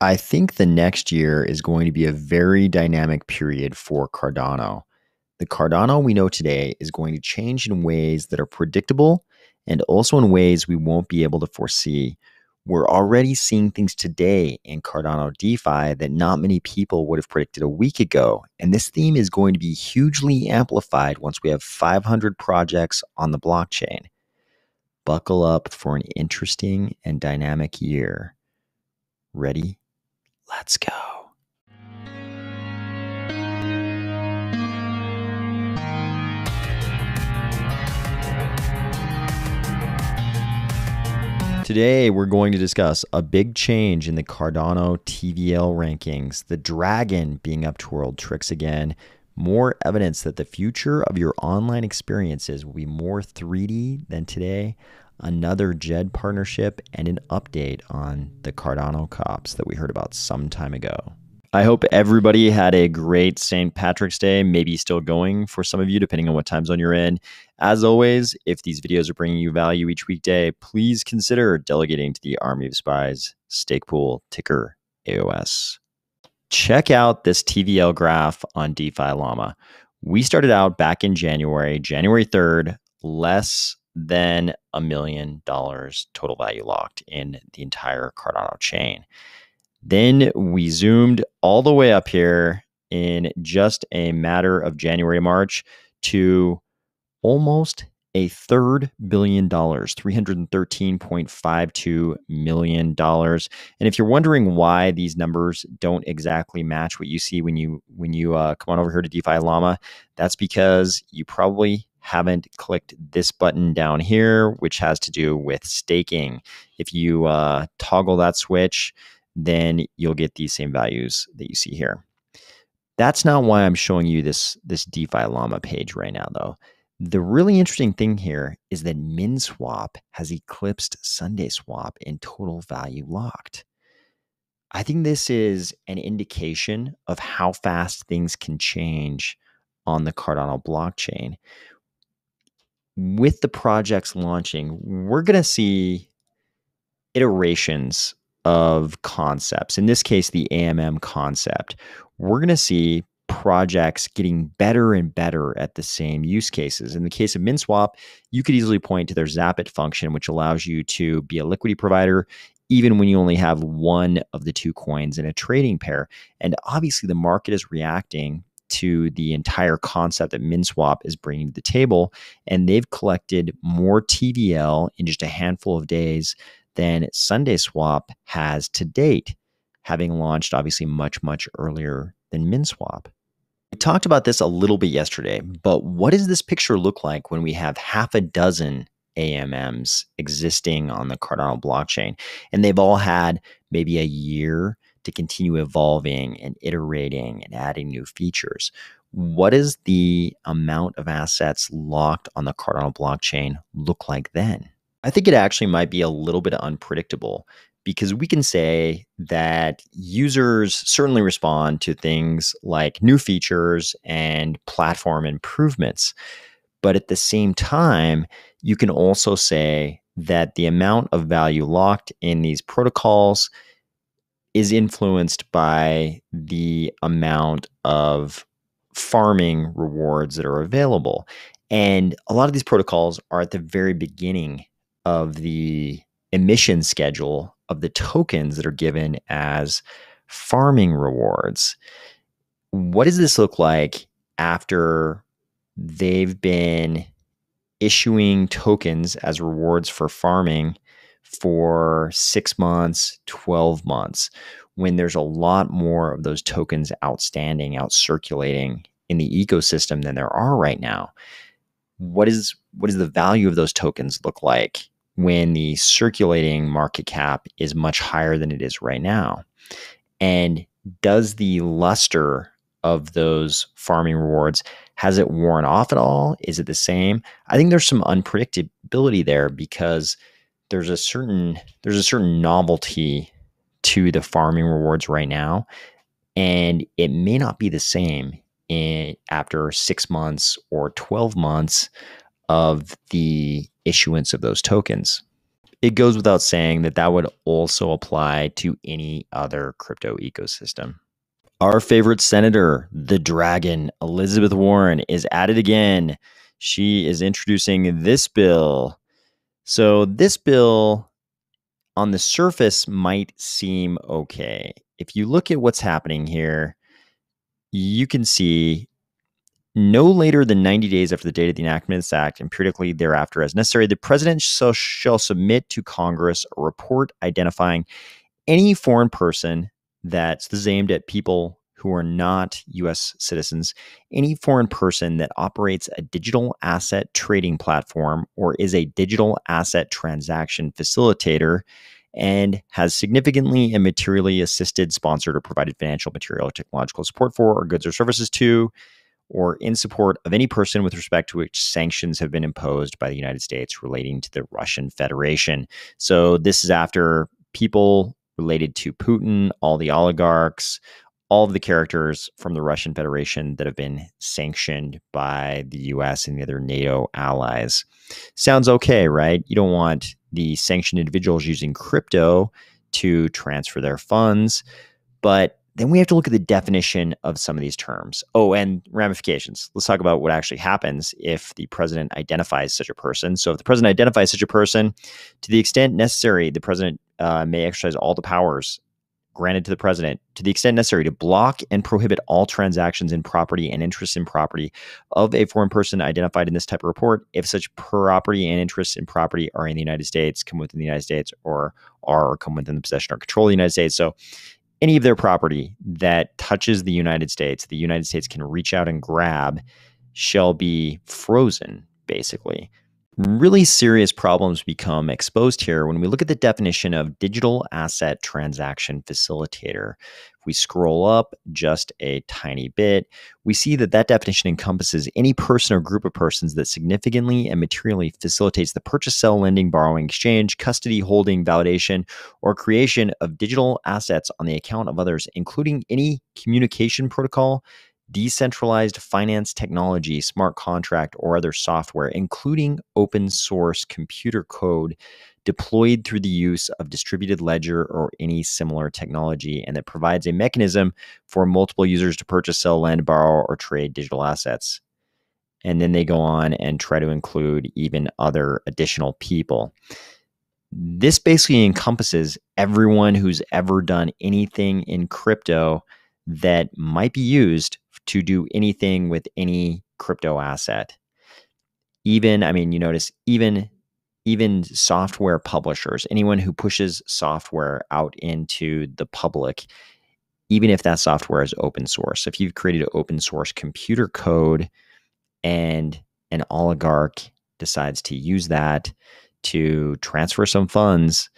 I think the next year is going to be a very dynamic period for Cardano. The Cardano we know today is going to change in ways that are predictable and also in ways we won't be able to foresee. We're already seeing things today in Cardano DeFi that not many people would have predicted a week ago. And this theme is going to be hugely amplified once we have 500 projects on the blockchain. Buckle up for an interesting and dynamic year. Ready? Let's go. Today, we're going to discuss a big change in the Cardano TVL rankings, the dragon being up twirled tricks again, more evidence that the future of your online experiences will be more 3D than today, another Djed partnership, and an update on the Cardano Cops that we heard about some time ago. I hope everybody had a great St. Patrick's Day, maybe still going for some of you, depending on what time zone you're in. As always, if these videos are bringing you value each weekday, please consider delegating to the Army of Spies stake pool, ticker AOS. Check out this TVL graph on DeFi Llama. We started out back in January 3rd, less than $1 million total value locked in the entire Cardano chain. Then we zoomed all the way up here in just a matter of January, March to almost $1/3 billion, $313.52 million. And if you're wondering why these numbers don't exactly match what you see when you come on over here to DeFi Llama, that's because you probably haven't clicked this button down here, which has to do with staking. If you toggle that switch, then you'll get these same values that you see here. That's not why I'm showing you this DeFi Llama page right now, though. The really interesting thing here is that MinSwap has eclipsed SundaeSwap in total value locked. I think this is an indication of how fast things can change on the Cardano blockchain. With the projects launching, we're going to see iterations of concepts. In this case, the AMM concept. We're going to see projects getting better and better at the same use cases. In the case of MinSwap, you could easily point to their Zapit function, which allows you to be a liquidity provider even when you only have one of the two coins in a trading pair. And obviously, the market is reacting to the entire concept that MinSwap is bringing to the table, and they've collected more TVL in just a handful of days than SundaeSwap has to date, having launched obviously much, much earlier than MinSwap. We talked about this a little bit yesterday, but what does this picture look like when we have half a dozen AMMs existing on the Cardano blockchain, and they've all had maybe a year to continue evolving and iterating and adding new features? What does the amount of assets locked on the Cardano blockchain look like then? I think it actually might be a little bit unpredictable, because we can say that users certainly respond to things like new features and platform improvements. But at the same time, you can also say that the amount of value locked in these protocols is influenced by the amount of farming rewards that are available. And a lot of these protocols are at the very beginning of the emission schedule of the tokens that are given as farming rewards. What does this look like after they've been issuing tokens as rewards for farming for 6 months, 12 months, when there's a lot more of those tokens outstanding, out circulating in the ecosystem than there are right now? What does the value of those tokens look like when the circulating market cap is much higher than it is right now? And does the luster of those farming rewards, has it worn off at all? Is it the same? I think there's some unpredictability there, because there's a certain novelty to the farming rewards right now, and it may not be the same after 6 months or 12 months of the issuance of those tokens. it goes without saying that that would also apply to any other crypto ecosystem. Our favorite senator, the dragon, Elizabeth Warren, is at it again. She is introducing this bill. So, this bill on the surface might seem okay. If you look at what's happening here, you can see no later than 90 days after the date of the enactment of this act and periodically thereafter as necessary, the president shall submit to Congress a report identifying any foreign person this is aimed at people who are not U.S. citizens, any foreign person that operates a digital asset trading platform or is a digital asset transaction facilitator and has significantly and materially assisted, sponsored, or provided financial, material, or technological support for, or goods or services to, or in support of any person with respect to which sanctions have been imposed by the United States relating to the Russian Federation. So this is after people related to Putin, all the oligarchs, all of the characters from the Russian Federation that have been sanctioned by the US and the other NATO allies. Sounds okay, right? You don't want the sanctioned individuals using crypto to transfer their funds, but then we have to look at the definition of some of these terms. Oh, and ramifications. Let's talk about what actually happens if the president identifies such a person. So if the president identifies such a person, to the extent necessary, the president may exercise all the powers granted to the president to the extent necessary to block and prohibit all transactions in property and interests in property of a foreign person identified in this type of report if such property and interests in property are in the United States, come within the United States, or come within the possession or control of the United States. So any of their property that touches the United States can reach out and grab shall be frozen, basically. Really serious problems become exposed here when we look at the definition of digital asset transaction facilitator. If we scroll up just a tiny bit, we see that that definition encompasses any person or group of persons that significantly and materially facilitates the purchase, sell, lending, borrowing, exchange, custody, holding, validation, or creation of digital assets on the account of others, including any communication protocol, decentralized finance technology, smart contract, or other software, including open source computer code deployed through the use of distributed ledger or any similar technology, and that provides a mechanism for multiple users to purchase, sell, lend, borrow, or trade digital assets. And then they go on and try to include even other additional people. This basically encompasses everyone who's ever done anything in crypto that might be used to do anything with any crypto asset. Even, I mean, you notice even software publishers, anyone who pushes software out into the public, even if that software is open source. If you've created open source computer code and an oligarch decides to use that to transfer some funds,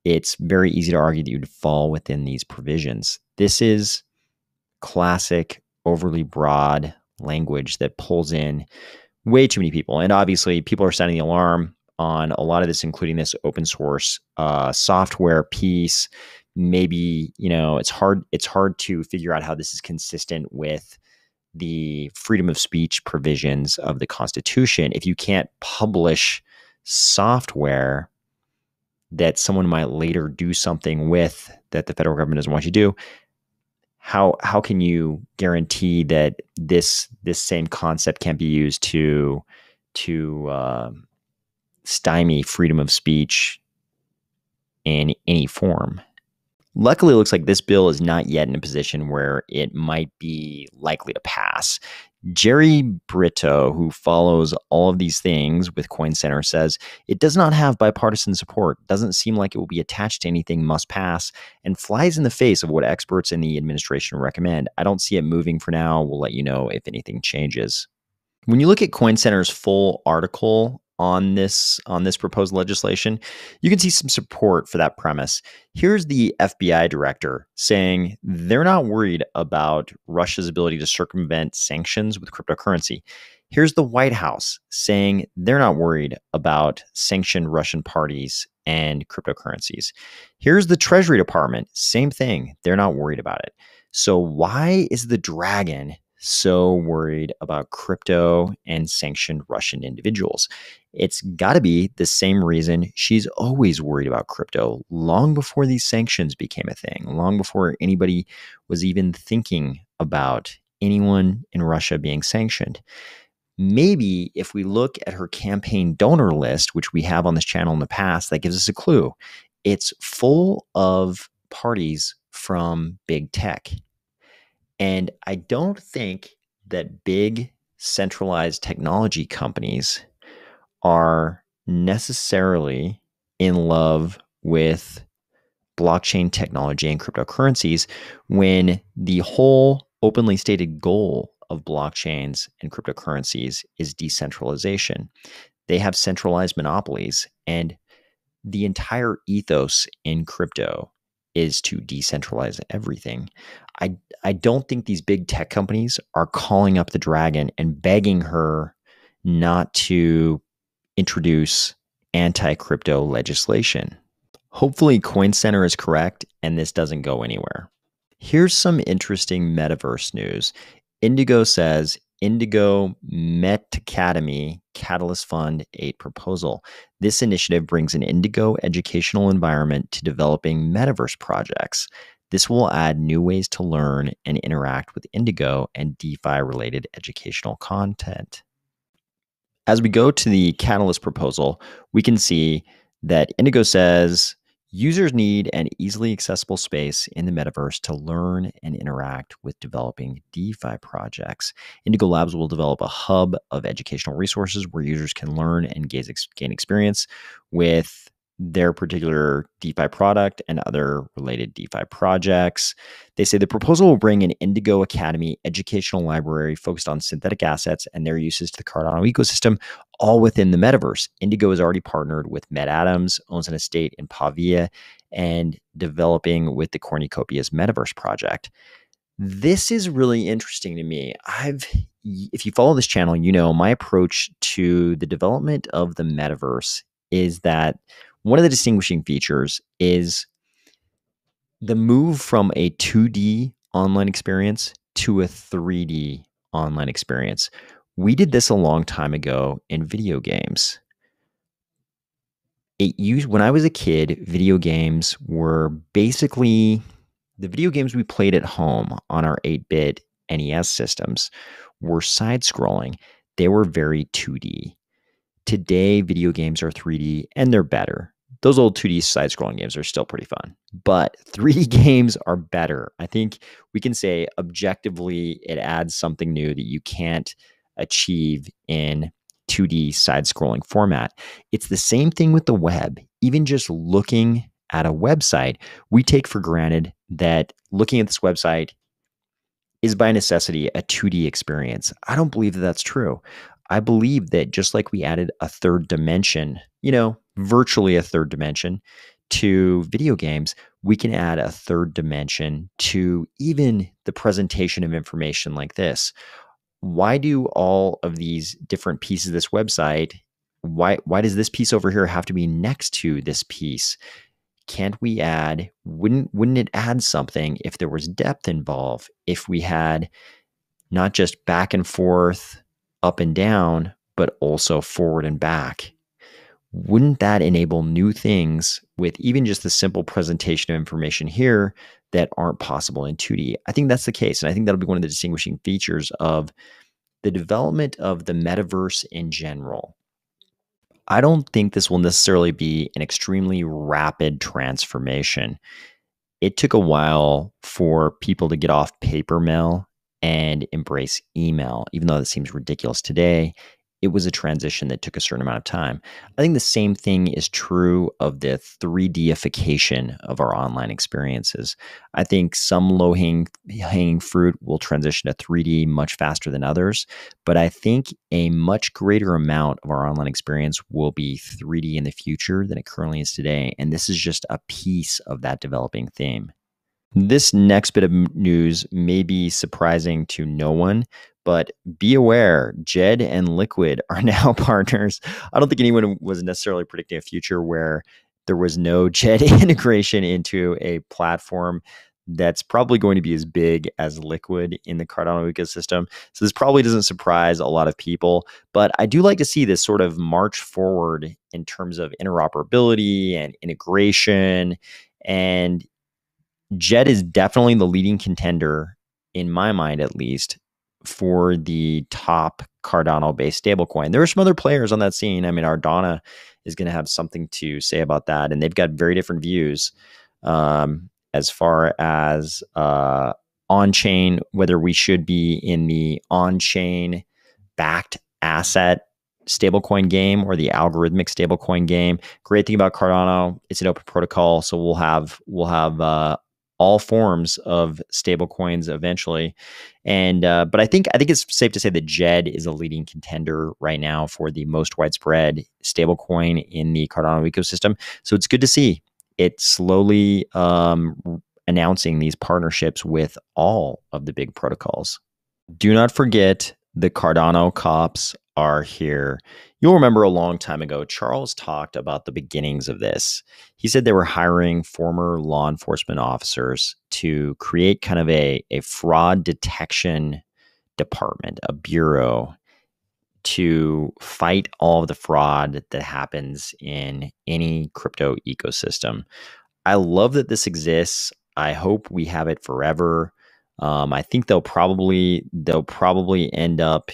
it's very easy to argue that you'd fall within these provisions. This is classic overly broad language that pulls in way too many people. And obviously people are sounding the alarm on a lot of this, including this open source software piece. Maybe, it's hard to figure out how this is consistent with the freedom of speech provisions of the Constitution. If you can't publish software that someone might later do something with that the federal government doesn't want you to do, how can you guarantee that this same concept can't be used to stymie freedom of speech in any form? Luckily, it looks like this bill is not yet in a position where it might be likely to pass. Jerry Brito, who follows all of these things with Coin Center, says it does not have bipartisan support, doesn't seem like it will be attached to anything must pass, and flies in the face of what experts in the administration recommend. I don't see it moving for now. We'll let you know if anything changes. When you look at Coin Center's full article on this proposed legislation, you can see some support for that premise. Here's the FBI director saying they're not worried about Russia's ability to circumvent sanctions with cryptocurrency. Here's the White House saying they're not worried about sanctioned Russian parties and cryptocurrencies. Here's the Treasury Department, same thing. They're not worried about it. So why is the dragon so worried about crypto and sanctioned Russian individuals? It's got to be the same reason she's always worried about crypto long before these sanctions became a thing, long before anybody was even thinking about anyone in Russia being sanctioned. Maybe if we look at her campaign donor list, which we have on this channel in the past, that gives us a clue. It's full of parties from big tech. And I don't think that big centralized technology companies are necessarily in love with blockchain technology and cryptocurrencies when the whole openly stated goal of blockchains and cryptocurrencies is decentralization. They have centralized monopolies, and the entire ethos in crypto is to decentralize everything. I don't think these big tech companies are calling up the dragon and begging her not to introduce anti-crypto legislation. Hopefully Coin Center is correct and this doesn't go anywhere. Here's some interesting metaverse news. Indigo says Indigo Metacademy Catalyst Fund 8 proposal. This initiative brings an Indigo educational environment to developing metaverse projects. This will add new ways to learn and interact with Indigo and DeFi related educational content. As we go to the Catalyst proposal, we can see that Indigo says users need an easily accessible space in the metaverse to learn and interact with developing DeFi projects. Indigo Labs will develop a hub of educational resources where users can learn and gain experience with their particular DeFi product and other related DeFi projects. They say the proposal will bring an Indigo Academy educational library focused on synthetic assets and their uses to the Cardano ecosystem, all within the metaverse. Indigo has already partnered with Met Adams, owns an estate in Pavia, and developing with the Cornucopia's Metaverse project. This is really interesting to me. If you follow this channel, you know my approach to the development of the metaverse is that one of the distinguishing features is the move from a 2D online experience to a 3D online experience. We did this a long time ago in video games. When I was a kid, video games were basically the video games we played at home on our 8-bit NES systems were side-scrolling. They were very 2D. Today, video games are 3D and they're better. Those old 2D side-scrolling games are still pretty fun, but 3D games are better. I think we can say objectively it adds something new that you can't achieve in 2D side-scrolling format. It's the same thing with the web. Even just looking at a website, we take for granted that looking at this website is by necessity a 2D experience. I don't believe that that's true. I believe that just like we added a third dimension, virtually a third dimension to video games, we can add a third dimension to even the presentation of information like this. Why do all of these different pieces of this website, why does this piece over here have to be next to this piece? Can't we add, wouldn't it add something if there was depth involved, if we had not just back and forth, up and down, but also forward and back? Wouldn't that enable new things with even just the simple presentation of information here that aren't possible in 2D? I think that's the case. And I think that'll be one of the distinguishing features of the development of the metaverse in general. I don't think this will necessarily be an extremely rapid transformation. It took a while for people to get off paper mail and embrace email, even though that seems ridiculous today. It was a transition that took a certain amount of time. I think the same thing is true of the 3D-ification of our online experiences. I think some low-hanging fruit will transition to 3D much faster than others, but I think a much greater amount of our online experience will be 3D in the future than it currently is today, and this is just a piece of that developing theme. This next bit of news may be surprising to no one, but be aware, Djed and Liqwid are now partners. I don't think anyone was necessarily predicting a future where there was no Djed integration into a platform that's probably going to be as big as Liqwid in the Cardano ecosystem. So this probably doesn't surprise a lot of people, but I do like to see this sort of march forward in terms of interoperability and integration. And Djed is definitely the leading contender, in my mind at least, for the top Cardano-based stablecoin. There are some other players on that scene. I mean, Ardana is going to have something to say about that, and they've got very different views as far as on-chain, whether we should be in the on-chain backed asset stablecoin game or the algorithmic stablecoin game. Great thing about Cardano, it's an open protocol, so we'll have all forms of stablecoins eventually. And but I think it's safe to say that Djed is a leading contender right now for the most widespread stablecoin in the Cardano ecosystem. So it's good to see it slowly announcing these partnerships with all of the big protocols. Do not forget the Cardano Cops are here. You'll remember a long time ago, Charles talked about the beginnings of this. He said they were hiring former law enforcement officers to create kind of a fraud detection department, a bureau, to fight all of the fraud that happens in any crypto ecosystem. I love that this exists. I hope we have it forever. I think they'll probably end up,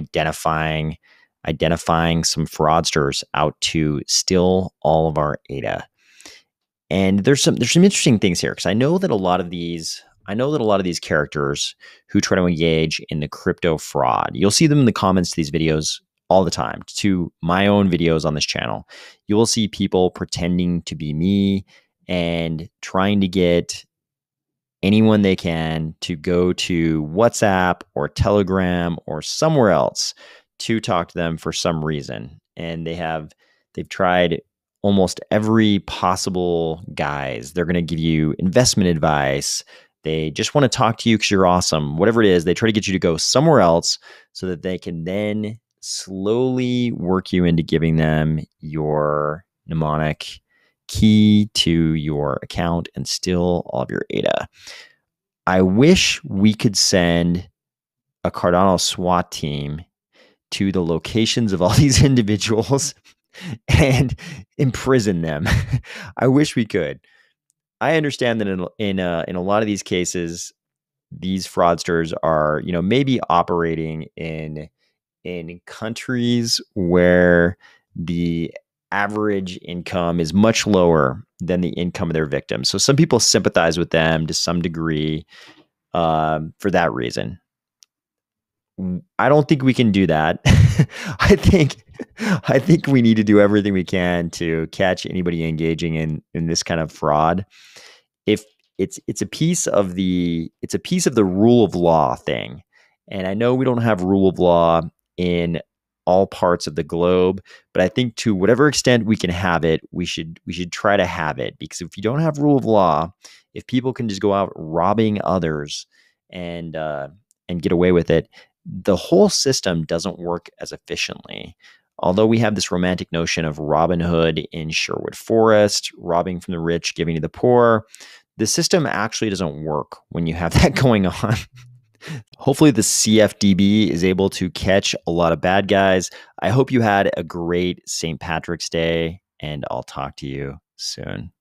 identifying some fraudsters out to steal all of our ADA. And there's some interesting things here, because I know that a lot of these characters who try to engage in the crypto fraud, you'll see them in the comments to these videos all the time, to my own videos on this channel. You will see people pretending to be me and trying to get anyone they can to go to WhatsApp or Telegram or somewhere else to talk to them for some reason. And they've tried almost every possible guise. They're going to give you investment advice. They just want to talk to you because you're awesome. Whatever it is, they try to get you to go somewhere else so that they can then slowly work you into giving them your mnemonic key to your account and steal all of your ADA. I wish we could send a Cardano SWAT team to the locations of all these individuals and imprison them. I wish we could. I understand that in a lot of these cases, these fraudsters are, maybe operating in countries where the average income is much lower than the income of their victims. So some people sympathize with them to some degree for that reason. I don't think we can do that. I think we need to do everything we can to catch anybody engaging in this kind of fraud. If it's a piece of the rule of law thing. And I know we don't have rule of law in all parts of the globe, but I think to whatever extent we can have it, we should try to have it, because if you don't have rule of law, if people can just go out robbing others and get away with it, the whole system doesn't work as efficiently. Although we have this romantic notion of Robin Hood in Sherwood Forest, robbing from the rich, giving to the poor, the system actually doesn't work when you have that going on. Hopefully the CFDB is able to catch a lot of bad guys. I hope you had a great St. Patrick's Day, and I'll talk to you soon.